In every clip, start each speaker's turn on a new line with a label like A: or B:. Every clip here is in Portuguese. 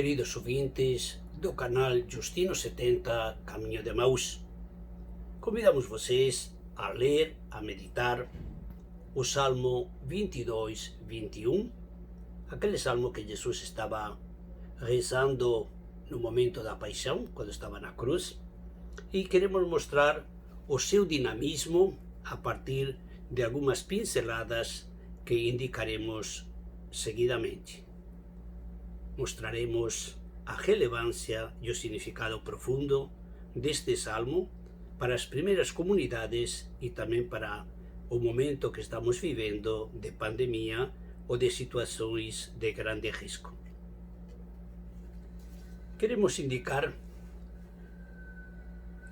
A: queridos ouvintes do canal Justino 70 Caminho de Emaús. Convidamos vocês a ler, a meditar o Salmo 22, 21, aquele salmo que Jesus estava rezando no momento da paixão, quando estava na cruz, e queremos mostrar o seu dinamismo a partir de algumas pinceladas que indicaremos seguidamente. Mostraremos a relevância e o significado profundo deste salmo para as primeiras comunidades e também para o momento que estamos vivendo de pandemia ou de situações de grande risco. Queremos indicar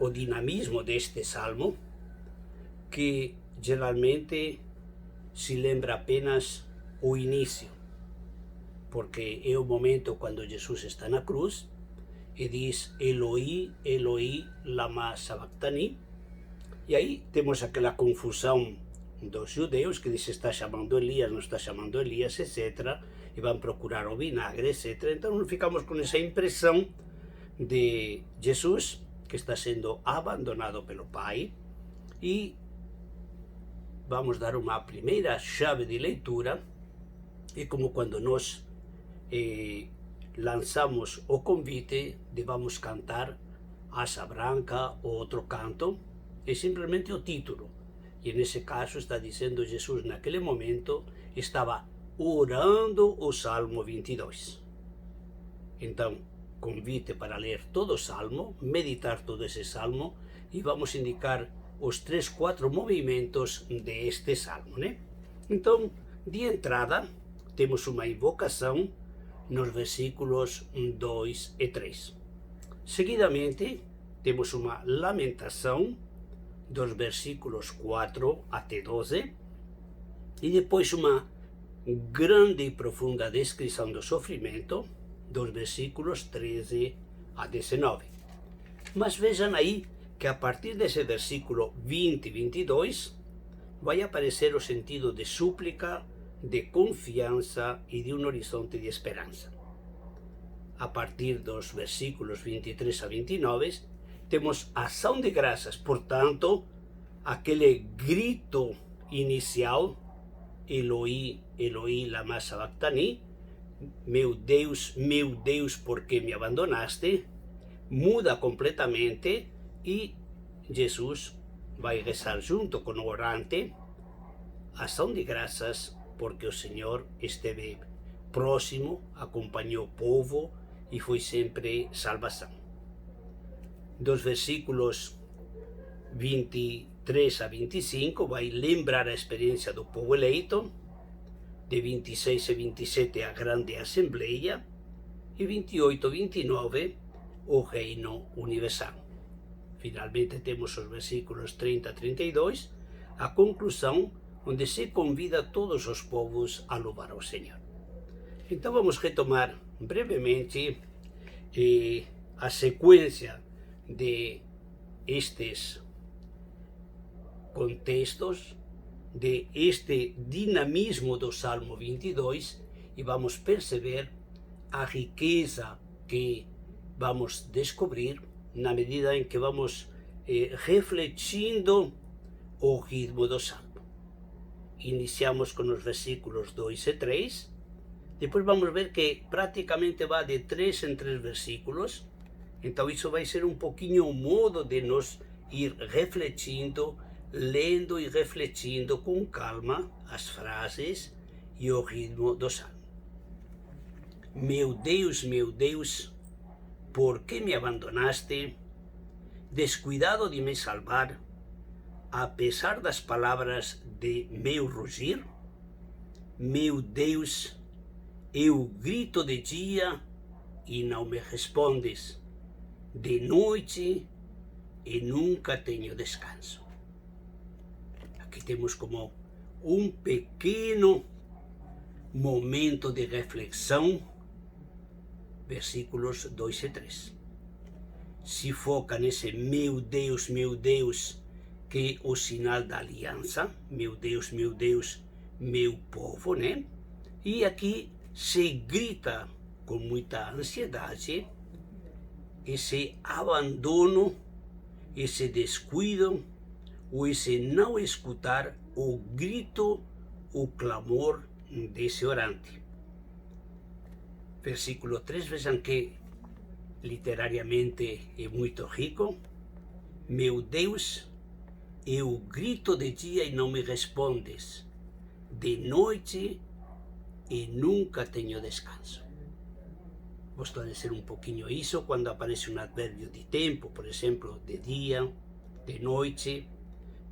A: o dinamismo deste salmo, que geralmente se lembra apenas o início, porque é o momento quando Jesus está na cruz e diz Eloi, Eloi, lama sabachthani, e aí temos aquela confusão dos judeus que diz está chamando Elias, não está chamando Elias, etc., e vão procurar o vinagre, etc. Então ficamos com essa impressão de Jesus que está sendo abandonado pelo Pai, e vamos dar uma primeira chave de leitura. É como quando nós lançamos o convite de vamos cantar Asa Branca ou outro canto, é simplesmente o título. E nesse caso está dizendo Jesus naquele momento estava orando o Salmo 22. Então, convite para ler todo o Salmo, meditar todo esse Salmo, e vamos indicar os 3, 4 movimentos deste Salmo, né? Então, de entrada, temos uma invocação nos versículos 2 e 3. Seguidamente, temos uma lamentação dos versículos 4 até 12, e depois uma grande e profunda descrição do sofrimento dos versículos 13 a 19. Mas vejam aí que a partir desse versículo 20 e 22 vai aparecer o sentido de súplica, de confiança e de um horizonte de esperança. A partir dos versículos 23 a 29, temos ação de graças, portanto, aquele grito inicial, Eloi, Eloi, lama sabachthani, meu Deus, por que me abandonaste, muda completamente e Jesus vai rezar junto com o orante, ação de graças, porque o Senhor esteve próximo, acompanhou o povo e foi sempre salvação. Dos versículos 23 a 25 vai lembrar a experiência do povo eleito, de 26 a 27 a grande assembleia, e 28 a 29 o reino universal. Finalmente temos os versículos 30 a 32, a conclusão, onde se convida todos os povos a louvar ao Senhor. Então vamos retomar brevemente a sequência de estes contextos, de este dinamismo do Salmo 22, e vamos perceber a riqueza que vamos descobrir na medida em que vamos refletindo o ritmo do Salmo. Iniciamos com os versículos 2 e 3, depois vamos ver que praticamente vai de 3 em 3 versículos, então isso vai ser um pouquinho o modo de nós ir refletindo, lendo e refletindo com calma as frases e o ritmo do Salmo. Meu Deus, por que me abandonaste? Descuidado de me salvar, a pesar das palavras de meu rugir? Meu Deus, eu grito de dia e não me respondes, de noite e nunca tenho descanso. Aqui temos como um pequeno momento de reflexão, versículos 2 e 3. Se foca nesse meu Deus, que é o sinal da aliança, meu Deus, meu povo, né? E aqui se grita com muita ansiedade, esse abandono, esse descuido, ou esse não escutar o grito, o clamor desse orante. Versículo 3, vejam que literariamente é muito rico. Meu Deus, eu grito de dia e não me respondes, de noite e nunca tenho descanso. Vou esclarecer um pouquinho isso quando aparece um advérbio de tempo, por exemplo, de dia, de noite.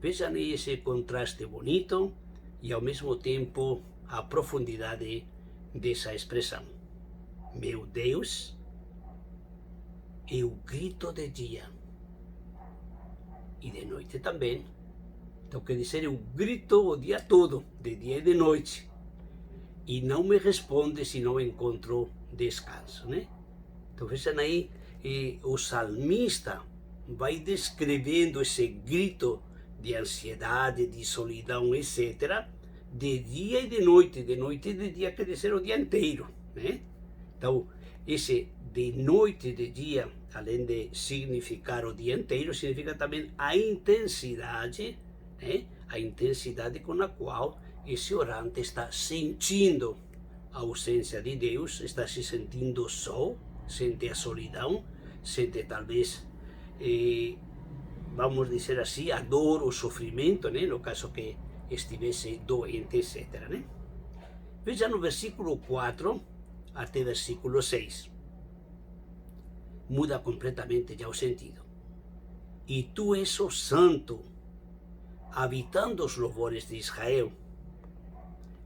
A: Vejam aí esse contraste bonito e ao mesmo tempo a profundidade dessa expressão. Meu Deus, eu grito de dia e de noite também. Então quer dizer, eu grito o dia todo, de dia e de noite, e não me responde se não encontro descanso, né? Então vejam aí, o salmista vai descrevendo esse grito de ansiedade, de solidão, etc., de dia e de noite e de dia quer dizer o dia inteiro, né? Então, esse de noite e de dia, além de significar o dia inteiro, significa também a intensidade, né? A intensidade com a qual esse orante está sentindo a ausência de Deus, está se sentindo só, sente a solidão, sente talvez, vamos dizer assim, a dor, o sofrimento, né? No caso que estivesse doente, etc., né? Veja no versículo 4 até versículo 6. Muda completamente já o sentido. E tu és o santo, habitando os louvores de Israel.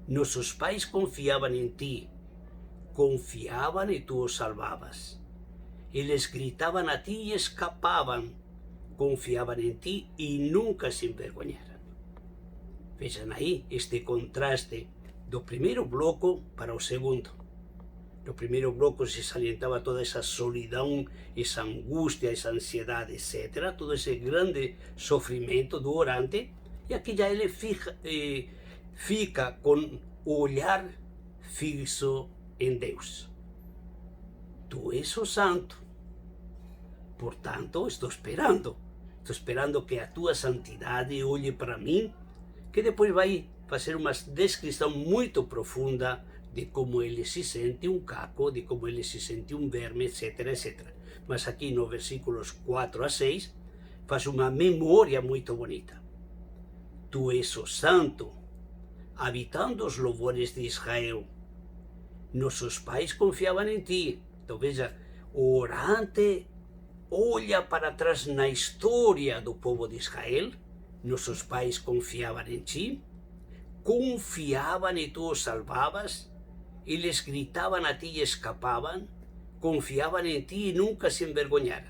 A: Nossos pais confiavam em ti, confiavam e tu os salvavas. Eles gritavam a ti e escapavam, confiavam em ti e nunca se envergonharam. Vejam aí este contraste do primeiro bloco para o segundo. No primeiro bloco se salientava toda essa solidão, essa angústia, essa ansiedade, etc., todo esse grande sofrimento do orante, e aqui já ele fica com o olhar fixo em Deus. Tu és o santo, portanto estou esperando que a tua santidade olhe para mim, que depois vai fazer uma descrição muito profunda de como ele se sente um caco, de como ele se sente um verme, etc., etc. Mas aqui no versículos 4 a 6, faz uma memória muito bonita. Tu és o santo, habitando os louvores de Israel. Nossos pais confiavam em ti. Então veja, o orante olha para trás na história do povo de Israel. Nossos pais confiavam em ti, confiavam e tu os salvavas. Eles gritavam a ti e escapavam, confiavam em ti e nunca se envergonharam.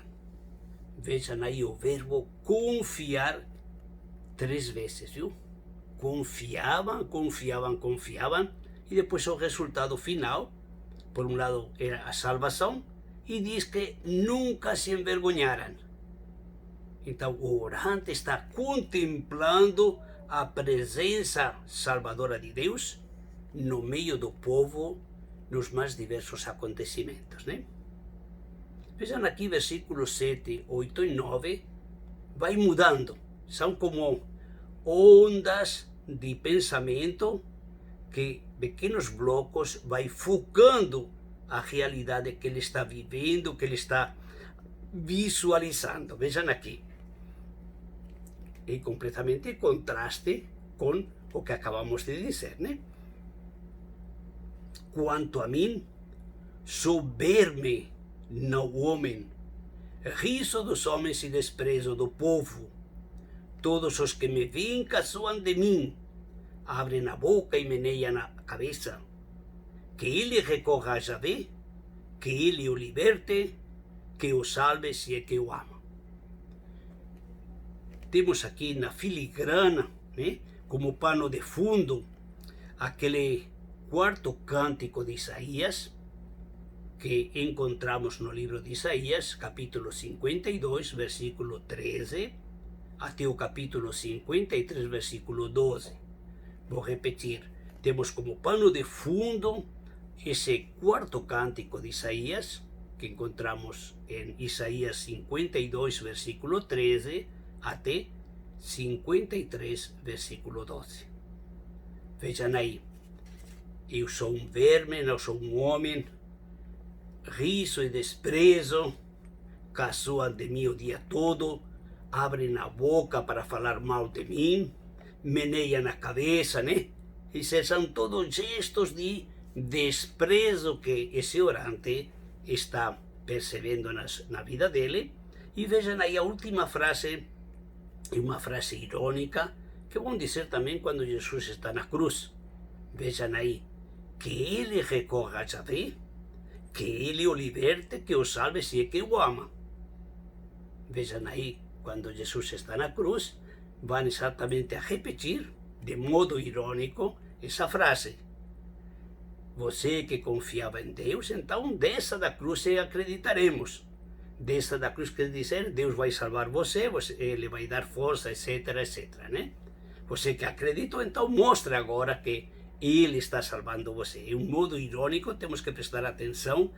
A: Vejam aí o verbo confiar 3 vezes, viu? Confiavam, e depois o resultado final, por um lado era a salvação, e diz que nunca se envergonharam. Então o orante está contemplando a presença salvadora de Deus no meio do povo, nos mais diversos acontecimentos, né? Vejam aqui versículos 7, 8 e 9, vai mudando. São como ondas de pensamento que pequenos blocos vai focando a realidade que ele está vivendo, que ele está visualizando. Vejam aqui. É completamente em contraste com o que acabamos de dizer, né? Quanto a mim, sou verme no homem, riso dos homens e desprezo do povo. Todos os que me veem caçoam de mim, abrem a boca e meneiam a cabeça. Que ele recorra a Javé, que ele o liberte, que o salve se é que o ama. Temos aqui na filigrana, né, como pano de fundo, aquele 4º cântico de Isaías, que encontramos no livro de Isaías, capítulo 52, versículo 13, até o capítulo 53, versículo 12. Vou repetir, temos como pano de fundo ese cuarto cántico de Isaías, que encontramos en Isaías 52, versículo 13, até 53, versículo 12. Vejam aí, eu sou um verme, não sou um homem, riso e desprezo, caçoam de mim o dia todo, abrem a boca para falar mal de mim, meneiam a cabeça, né? Esses são todos gestos de desprezo que esse orante está percebendo na vida dele. E vejam aí a última frase, é uma frase irônica, que vão dizer também quando Jesus está na cruz. Vejam aí, que ele recorra a Javé, que ele o liberte, que o salve se é que o ama. Vejam aí, quando Jesus está na cruz, vão exatamente a repetir, de modo irônico, essa frase. Você que confiava em Deus, então desça da cruz e acreditaremos. Desça da cruz quer dizer, Deus vai salvar você, ele vai dar força, etc, etc, né? Você que acreditou, então mostra agora que ele está salvando você. É um modo irônico, temos que prestar atenção.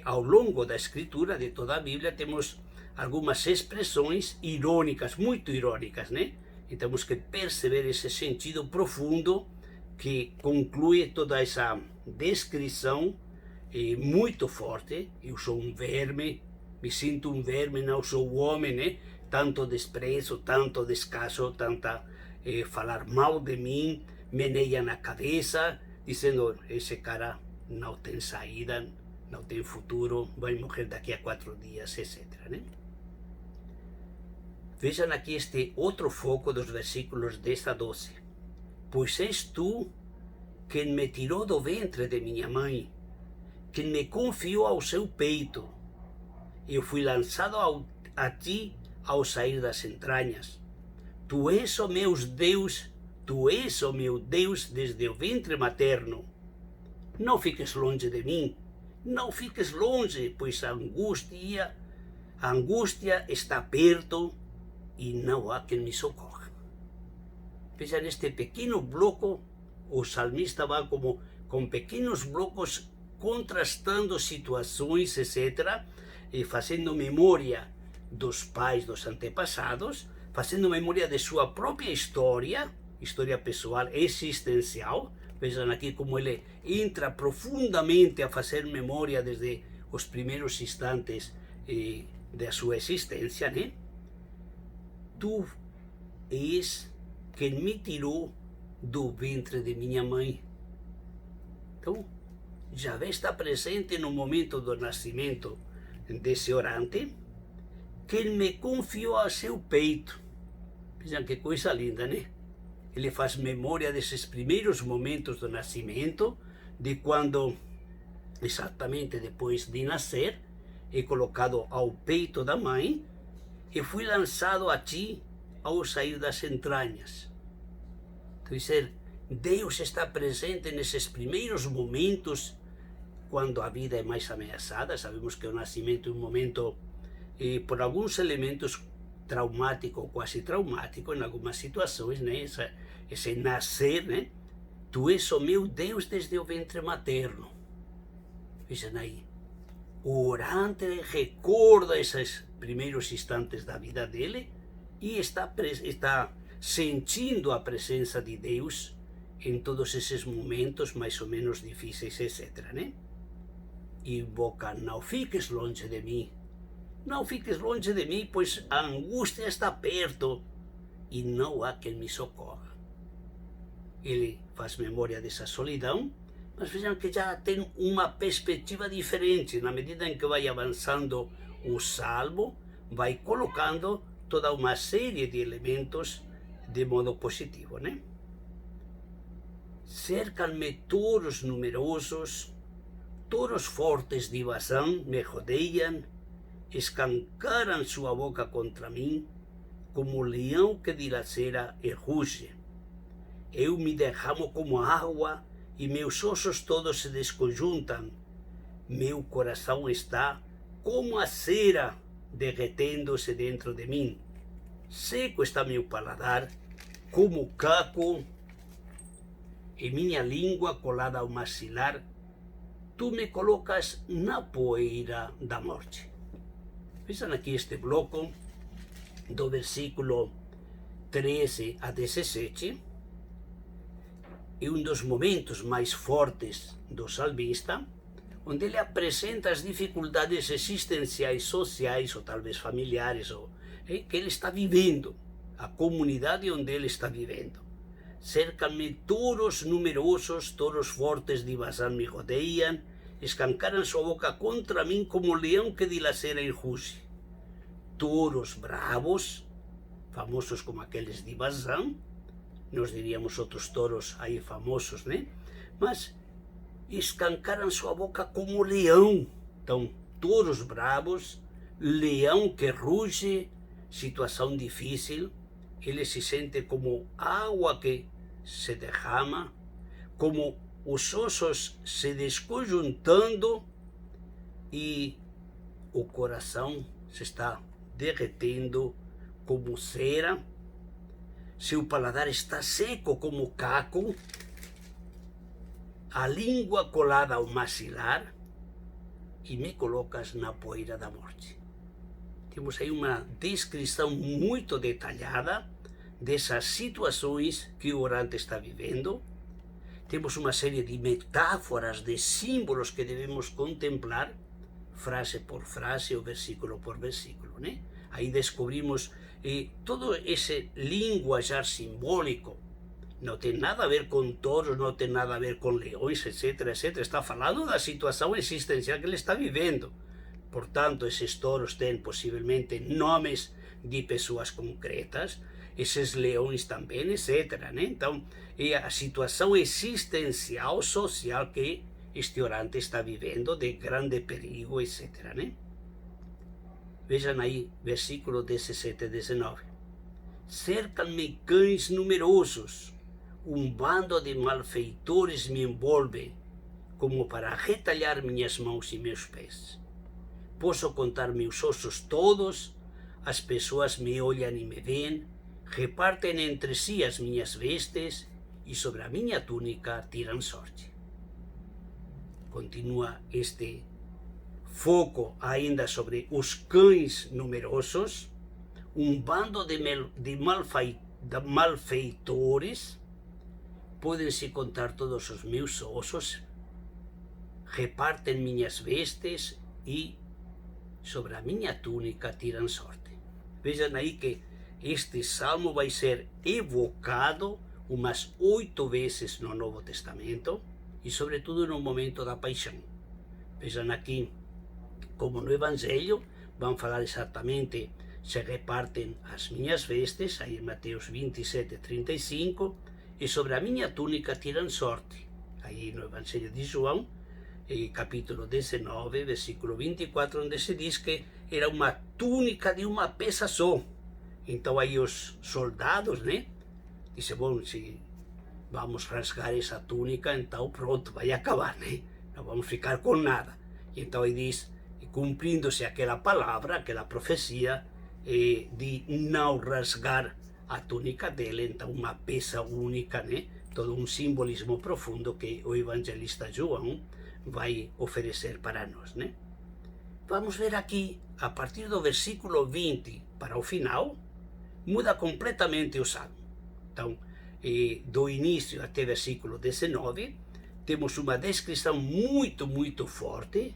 A: Ao longo da escritura de toda a Bíblia temos algumas expressões irônicas, muito irônicas, né? E temos que perceber esse sentido profundo que conclui toda essa descrição muito forte. Eu sou um verme, me sinto um verme, não sou homem, né? Tanto desprezo, tanto descaso, tanta falar mal de mim, meneia na cabeça, dizendo, esse cara não tem saída, não tem futuro, vai morrer daqui a 4 dias, etc, né? Vejam aqui este outro foco dos versículos 10 a 12. Pois és tu quem me tirou do ventre de minha mãe, quem me confiou ao seu peito. Eu fui lançado a ti ao sair das entranhas. Tu és o meu Deus, tu és o meu Deus desde o ventre materno. Não fiques longe de mim, não fiques longe, pois a angústia está perto e não há quem me socorra. Veja, neste pequeno bloco, o salmista vai como com pequenos blocos contrastando situações, etc., e fazendo memória dos pais, dos antepassados, fazendo memória de sua própria história pessoal, existencial. Vejam aqui como ele entra profundamente a fazer memória desde os primeiros instantes da sua existência, né? Tu és quem me tirou do ventre de minha mãe. Então, Javé está presente no momento do nascimento desse orante, quem me confiou a seu peito. Vejam que coisa linda, né? Ele faz memória desses primeiros momentos do nascimento, de quando, exatamente depois de nascer, é colocado ao peito da mãe, e fui lançado a ti ao sair das entranhas. Quer dizer, Deus está presente nesses primeiros momentos, quando a vida é mais ameaçada. Sabemos que o nascimento é um momento, por alguns elementos, traumático ou quase traumático em algumas situações, né? Esse nascer, né? Tu és o meu Deus desde o ventre materno. Vejam aí, o orante recorda esses primeiros instantes da vida dele e está sentindo a presença de Deus em todos esses momentos mais ou menos difíceis, etc, né? Invoca, não fiques longe de mim. Não fiques longe de mim, pois a angústia está perto e não há quem me socorra. Ele faz memória dessa solidão, mas vejam que já tem uma perspectiva diferente. Na medida em que vai avançando o salmo, vai colocando toda uma série de elementos de modo positivo, né? Cercam-me touros numerosos, touros fortes de Bazã me rodeiam, escancaram sua boca contra mim, como leão que dilacera e ruge. Eu me derramo como água e meus ossos todos se desconjuntam. Meu coração está como a cera derretendo-se dentro de mim. Seco está meu paladar, como caco, e minha língua colada ao maxilar, tu me colocas na poeira da morte. Vejam aqui este bloco do versículo 13 a 17, é um dos momentos mais fortes do salmista, onde ele apresenta as dificuldades existenciais, sociais ou talvez familiares que ele está vivendo, a comunidade onde ele está vivendo. Cercan-me touros numerosos, touros fortes de Basán me rodeiam, escancaram sua boca contra mim como leão que dilacera e ruge. Touros bravos, famosos como aqueles de Basán, nós diríamos outros touros aí famosos, né? Mas escancaram sua boca como leão. Então, touros bravos, leão que ruge, situação difícil, ele se sente como água que se derrama, como os ossos se desconjuntando e o coração se está derretendo como cera, seu paladar está seco como caco, a língua colada ao maxilar, e me colocas na poeira da morte. Temos aí uma descrição muito detalhada dessas situações que o orante está vivendo. Temos uma série de metáforas, de símbolos que devemos contemplar, frase por frase ou versículo por versículo, né? Aí descobrimos todo esse linguajar simbólico. Não tem nada a ver com touros, não tem nada a ver com leões, etc, etc. Está falando da situação existencial que ele está vivendo. Portanto, esses touros têm possivelmente nomes de pessoas concretas, esses leões também, etc, né? Então, é a situação existencial, social que este orante está vivendo, de grande perigo, etc, né? Vejam aí, versículo 17 e 19. Cercam-me cães numerosos, um bando de malfeitores me envolve, como para retalhar minhas mãos e meus pés. Posso contar meus ossos todos, as pessoas me olham e me veem, repartem entre si as minhas vestes e sobre a minha túnica tiram sorte. Continua este foco ainda sobre os cães numerosos, um bando de malfeitores, podem-se contar todos os meus ossos, repartem minhas vestes e sobre a minha túnica tiram sorte. Vejam aí que este salmo vai ser evocado umas 8 vezes no Novo Testamento e sobretudo no momento da paixão. Vejam aqui como no Evangelho vão falar exatamente, se repartem as minhas vestes, aí em Mateus 27, 35, e sobre a minha túnica tiram sorte. Aí no Evangelho de João, capítulo 19, versículo 24, onde se diz que era uma túnica de uma peça só. Então aí os soldados, né, dizem, bom, se vamos rasgar essa túnica, então pronto, vai acabar, né? Não vamos ficar com nada. E então aí diz, cumprindo-se aquela palavra, aquela profecia, de não rasgar a túnica dele, então uma peça única, né? Todo um simbolismo profundo que o evangelista João vai oferecer para nós, né? Vamos ver aqui, a partir do versículo 20 para o final, muda completamente o salmo. Então, do início até versículo 19, temos uma descrição muito, muito forte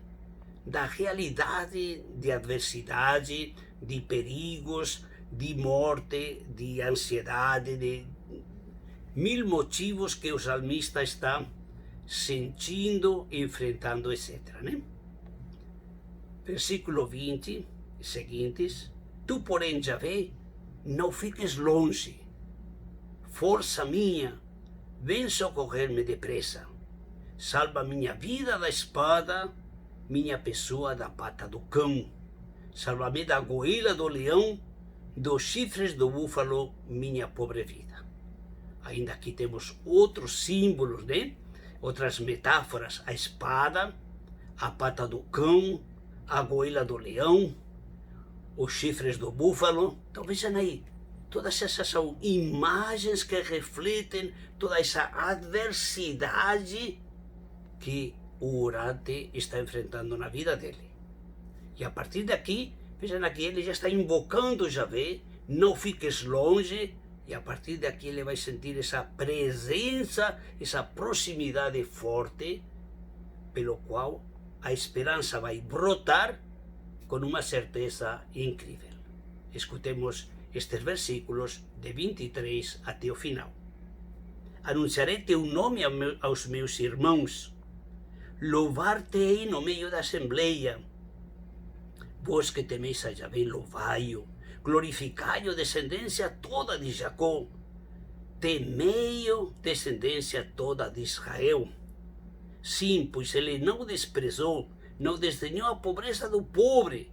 A: da realidade de adversidade, de perigos, de morte, de ansiedade, de mil motivos que o salmista está sentindo, enfrentando, etc, né? Versículo 20 e seguintes. Tu, porém, Javé, não fiques longe. Força minha, vem socorrer-me depressa. Salva minha vida da espada, minha pessoa da pata do cão. Salva-me da goela do leão, dos chifres do búfalo, minha pobre vida. Ainda aqui temos outros símbolos, né? Outras metáforas, a espada, a pata do cão, a goela do leão, os chifres do búfalo. Então vejam aí, todas essas são imagens que refletem toda essa adversidade que o orante está enfrentando na vida dele. E a partir daqui, vejam aqui, ele já está invocando Javé, não fiques longe, e a partir daqui ele vai sentir essa presença, essa proximidade forte, pelo qual a esperança vai brotar com uma certeza incrível. Escutemos estes versículos de 23 até o final. Anunciarei teu nome aos meus irmãos, louvar-te-ei no meio da assembleia. Vós que temeis a Javé, louvai-o, glorificai-o, descendência toda de Jacó, temei-o, descendência toda de Israel. Sim, pois ele não desprezou, não desdenhou a pobreza do pobre,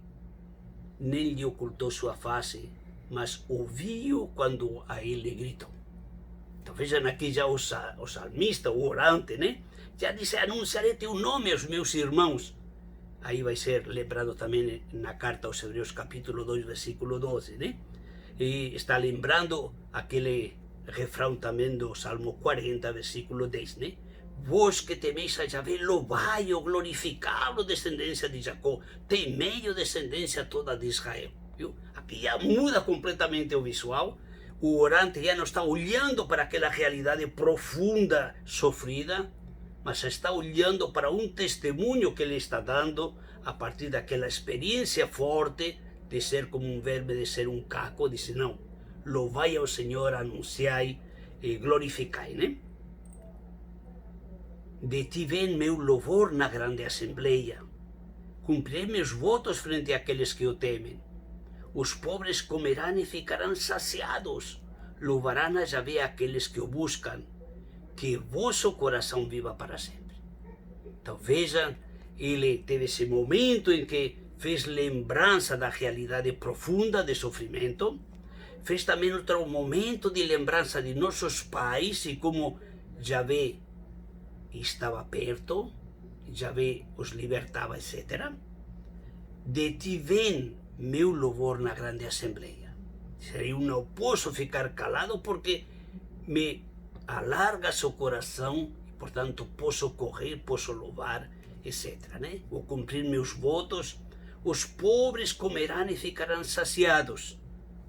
A: nem lhe ocultou sua face, mas ouviu quando a ele gritou. Então vejam aqui já o salmista, o orante, né? Já disse, anunciarei teu nome aos meus irmãos. Aí vai ser lembrado também na carta aos Hebreus, capítulo 2, versículo 12, né? E está lembrando aquele refrão também do Salmo 40, versículo 10, né? Vós que temeis a Javé, louvai-o, glorificai-o, descendência de Jacó, temei-o, descendência toda de Israel. Viu? Aqui já muda completamente o visual. O orante já não está olhando para aquela realidade profunda, sofrida, mas está olhando para um testemunho que ele está dando a partir daquela experiência forte de ser como um verme, de ser um caco. Diz, não, louvai ao Senhor, anunciai e glorificai, né? De ti vem meu louvor na grande assembleia. Cumprirei meus votos frente àqueles que o temem. Os pobres comerão e ficarão saciados. Louvarão a Javé aqueles que o buscam. Que vosso coração viva para sempre. Então vejam, ele teve esse momento em que fez lembrança da realidade profunda de sofrimento. Fez também outro momento de lembrança de nossos pais e como Javé estava perto, Javé os libertava, etc. De ti vem meu louvor na grande assembleia. Eu não posso ficar calado porque me alargas o coração e, portanto, posso correr, posso louvar, etc. Né? Vou cumprir meus votos. Os pobres comerão e ficarão saciados.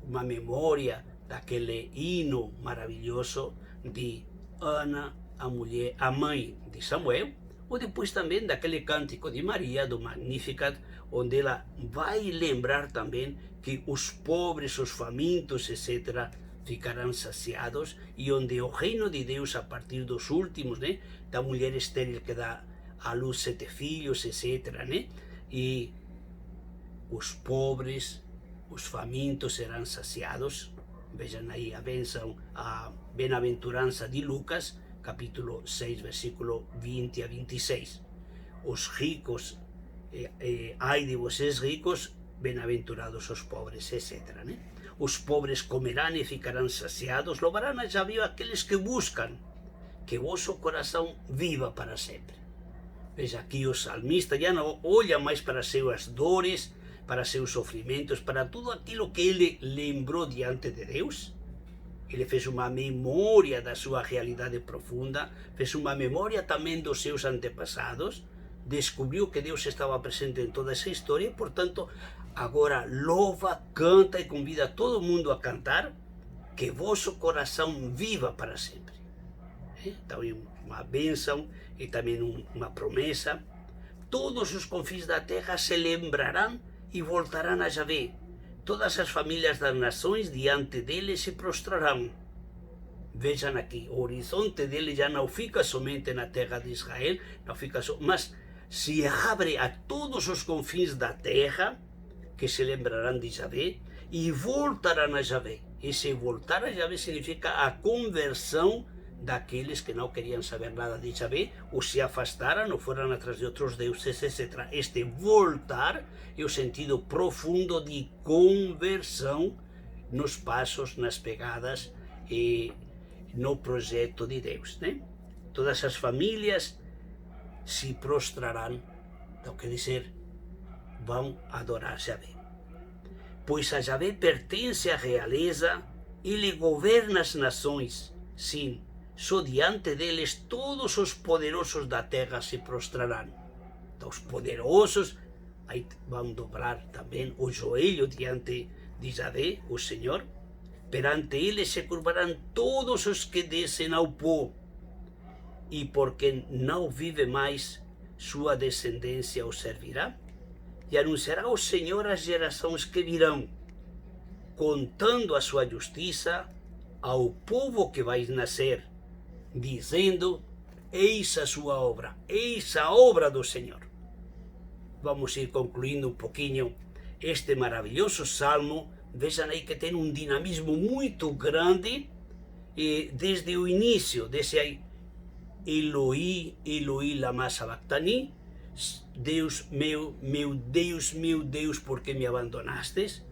A: Uma memória daquele hino maravilhoso de Ana, a mulher, a mãe de Samuel, ou depois também daquele cântico de Maria, do Magnificat, onde ela vai lembrar também que os pobres, os famintos, etc., ficarão saciados, e onde o reino de Deus, a partir dos últimos, né, da mulher estéril que dá à luz 7 filhos, etc., né, e os pobres, os famintos serão saciados. Vejam aí a bênção, a bem-aventurança de Lucas, capítulo 6, versículo 20 a 26. Os ricos, ai de vocês ricos, bem-aventurados os pobres, etc., né? Os pobres comerão e ficarão saciados, louvarão a Javé aqueles que buscam, que vosso coração viva para sempre. Veja aqui o salmista já não olha mais para suas dores, para seus sofrimentos, para tudo aquilo que ele lembrou diante de Deus. Ele fez uma memória da sua realidade profunda, fez uma memória também dos seus antepassados, descobriu que Deus estava presente em toda essa história e, portanto, agora louva, canta e convida todo mundo a cantar, que vosso coração viva para sempre. Então é uma bênção e também uma promessa. Todos os confins da terra se lembrarão e voltarão a Javé. Todas as famílias das nações diante dele se prostrarão. Vejam aqui, o horizonte dele já não fica somente na terra de Israel, não fica mas se abre a todos os confins da terra, que se lembrarão de Javé, e voltarão a Javé. E se voltar a Javé significa a conversão daqueles que não queriam saber nada de Javé, ou se afastaram, ou foram atrás de outros deuses, etc. Este voltar é o sentido profundo de conversão nos passos, nas pegadas e no projeto de Deus, né? Todas as famílias se prostrarão, então quer dizer, vão adorar Javé. Pois a Javé pertence à realeza, ele governa as nações, sim, só diante deles todos os poderosos da terra se prostrarão. Então os poderosos aí vão dobrar também o joelho diante de Yahvé, o Senhor. Perante ele se curvarão todos os que descem ao pó, e porque não vive mais, sua descendência o servirá, e anunciará o Senhor às gerações que virão, contando a sua justiça ao povo que vai nascer, dizendo: eis a sua obra, eis a obra do Senhor. Vamos ir concluindo um pouquinho este maravilhoso salmo. Vejam aí que tem um dinamismo muito grande, e desde o início, desse aí, Eloi, Eloi lama sabachthani, Deus, meu Deus, por que me abandonastes?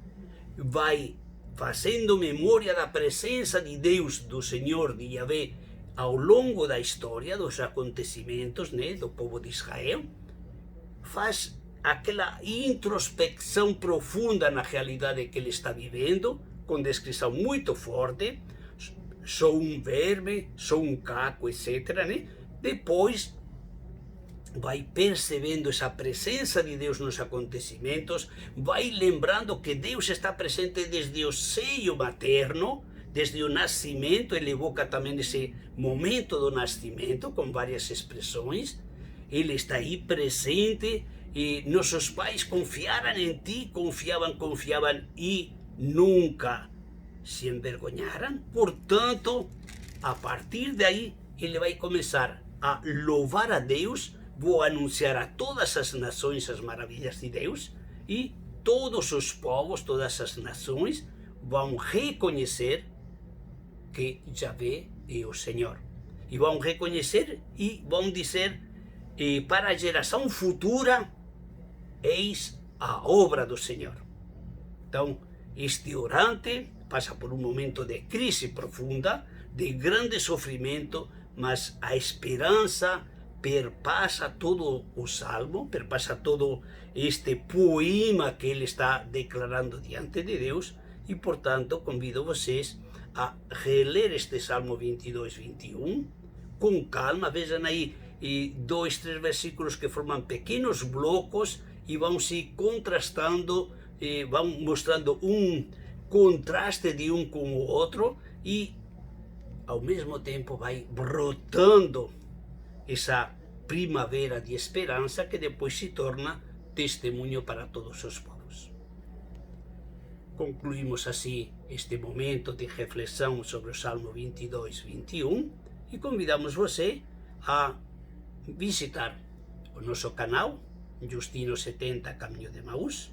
A: Vai fazendo memória da presença de Deus, do Senhor, de Yahvé, ao longo da história, dos acontecimentos, né, do povo de Israel. Faz aquela introspecção profunda na realidade que ele está vivendo, com descrição muito forte. Sou um verme, sou um caco, etc. Né? Depois vai percebendo essa presença de Deus nos acontecimentos, vai lembrando que Deus está presente desde o seio materno, desde o nascimento. Ele evoca também esse momento do nascimento, com várias expressões. Ele está aí presente, e nossos pais confiaram em ti, confiavam e nunca se envergonharam. Portanto, a partir daí, ele vai começar a louvar a Deus. Vou anunciar a todas as nações as maravilhas de Deus, e todos os povos, todas as nações vão reconhecer que Yahvé é o Senhor. E vão reconhecer e vão dizer para a geração futura: eis a obra do Senhor. Então, este orante passa por um momento de crise profunda, de grande sofrimento, mas a esperança perpassa todo o salmo, perpassa todo este poema que ele está declarando diante de Deus, e, portanto, convido vocês a reler este Salmo 22, 21, com calma. Vejam aí 2, 3 versículos que formam pequenos blocos, e vão se contrastando, vão mostrando um contraste de um com o outro, e ao mesmo tempo vai brotando essa primavera de esperança que depois se torna testemunho para todos os povos. Concluímos assim este momento de reflexão sobre o Salmo 22, 21, e convidamos você a visitar o nosso canal Justino 70 Caminho de Emaús,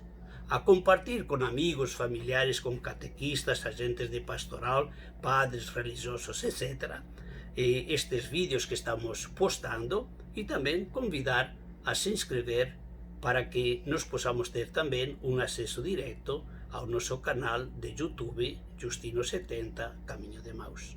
A: a compartilhar com amigos, familiares, com catequistas, agentes de pastoral, padres religiosos, etc., estes vídeos que estamos postando, e também convidar a se inscrever para que nós possamos ter também um acesso direto ao nosso canal de YouTube Justino 70 Caminho de Emaús.